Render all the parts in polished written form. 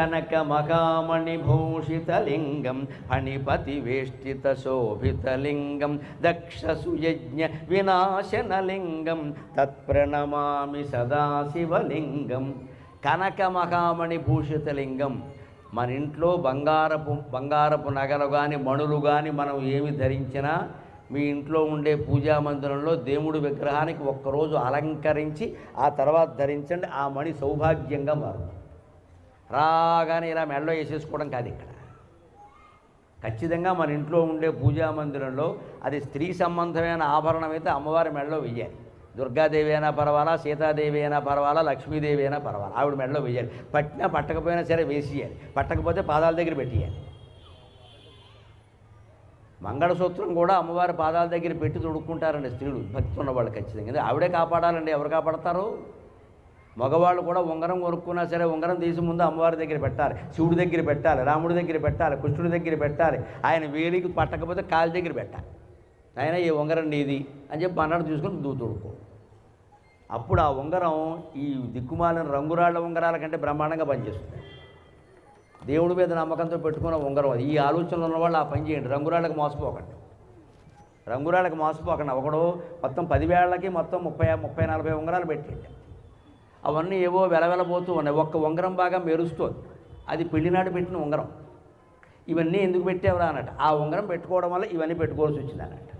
కనకమకామణిభూషితలింగం ఫణిపతివేష్టితశోభితలింగం దక్షసుయజ్ఞ వినాశనలింగం తత్ప్రణమామి సదాశివలింగం. కనకమకామణిభూషితలింగం. మన ఇంట్లో బంగారపు నగలు కానీ మణులు కానీ మనం ఏమి ధరించినా మీ ఇంట్లో ఉండే పూజా మందిరంలో దేవుడి విగ్రహానికి ఒక్కరోజు అలంకరించి ఆ తర్వాత ధరించండి. ఆ మణి సౌభాగ్యంగా మారుతుంది. రాగానే ఇలా మెడలో వేసేసుకోవడం కాదు. ఇక్కడ ఖచ్చితంగా మన ఇంట్లో ఉండే పూజా మందిరంలో అది స్త్రీ సంబంధమైన ఆభరణం అయితే అమ్మవారి మెడలో వెయ్యాలి. దుర్గాదేవి అయినా పర్వాలా, సీతాదేవి అయినా పర్వాలా, లక్ష్మీదేవి అయినా పర్వాలా, ఆవిడ మెడలో వెయ్యాలి. పట్టినా పట్టకపోయినా సరే వేసేయాలి. పట్టకపోతే పాదాల దగ్గర పెట్టేయాలి. మంగళసూత్రం కూడా అమ్మవారి పాదాల దగ్గర పెట్టి తొడుక్కుంటారండి స్త్రీలు, భక్తి ఉన్నవాళ్ళు ఖచ్చితంగా. ఆవిడే కాపాడాలండి, ఎవరు కాపాడతారు? మగవాళ్ళు కూడా ఉంగరం కొనుక్కున్నా సరే ఉంగరం తీసి ముందు అమ్మవారి దగ్గర పెట్టాలి, శివుడి దగ్గర పెట్టాలి, రాముడి దగ్గర పెట్టాలి, కృష్ణుడి దగ్గర పెట్టాలి. ఆయన వేలికి పట్టకపోతే కాలి దగ్గర పెట్టాలి. ఆయన ఈ ఉంగరం నీది అని చెప్పి అన్నాడు, తీసుకొని తొడుక్కో. అప్పుడు ఆ ఉంగరం ఈ దిక్కుమాలిన రంగురాళ్ళ ఉంగరాల కంటే బ్రహ్మాండంగా పనిచేస్తుంది. దేవుడి మీద నమ్మకంతో పెట్టుకున్న ఉంగరం అది. ఈ ఆలోచనలు ఉన్నవాళ్ళు ఆ పని చేయండి. రంగురాళ్ళకి మోసపోకండి. ఒకడు మొత్తం 10 వేళ్ళకి మొత్తం 30-40 ఉంగరాలు పెట్టండి. అవన్నీ ఏవో వెలవెలబోతూ ఉన్నాయి. ఒక్క ఉంగరం బాగా మెరుస్తుంది, అది పెళ్లినాడు పెట్టిన ఉంగరం. ఇవన్నీ ఎందుకు పెట్టేవరా అన్నట్టు. ఆ ఉంగరం పెట్టుకోవడం వల్ల ఇవన్నీ పెట్టుకోవాల్సి వచ్చింది అన్నట్టు.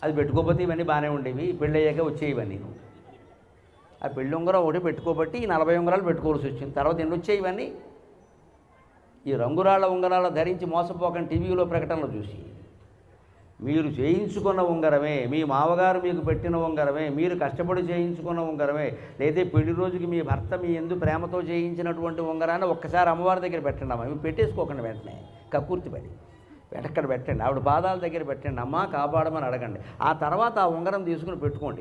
అది పెట్టుకోకపోతే ఇవన్నీ బాగానే ఉండేవి, పెళ్ళి అయ్యాక వచ్చేవన్నీ. ఆ పెళ్ళి ఉంగరం ఒకటి పెట్టుకోబట్టి ఈ 40 ఉంగరాలు పెట్టుకోవాల్సి వచ్చింది. తర్వాత ఎన్ని వచ్చాయి ఇవన్నీ? ఈ రంగురాళ్ళ ఉంగరాలు ధరించి మోసపోకండి. టీవీలో ప్రకటనలు చూసి మీరు చేయించుకున్న ఉంగరమే, మీ మామగారు మీకు పెట్టిన ఉంగరమే, మీరు కష్టపడి చేయించుకున్న ఉంగరమే, లేదా పెళ్లి రోజుకి మీ భర్త మీ ఎందు ప్రేమతో చేయించినటువంటి ఉంగరాన్ని ఒక్కసారి అమ్మవారి దగ్గర పెట్టండి. అమ్మ ఇవి పెట్టేసుకోకండి, వెంటనే కక్కుర్తి పడి వెనక్కడ పెట్టండి, ఆవిడ పాదాల దగ్గర పెట్టండి. అమ్మ కాపాడమని అడగండి. ఆ తర్వాత ఆ ఉంగరం తీసుకుని పెట్టుకోండి.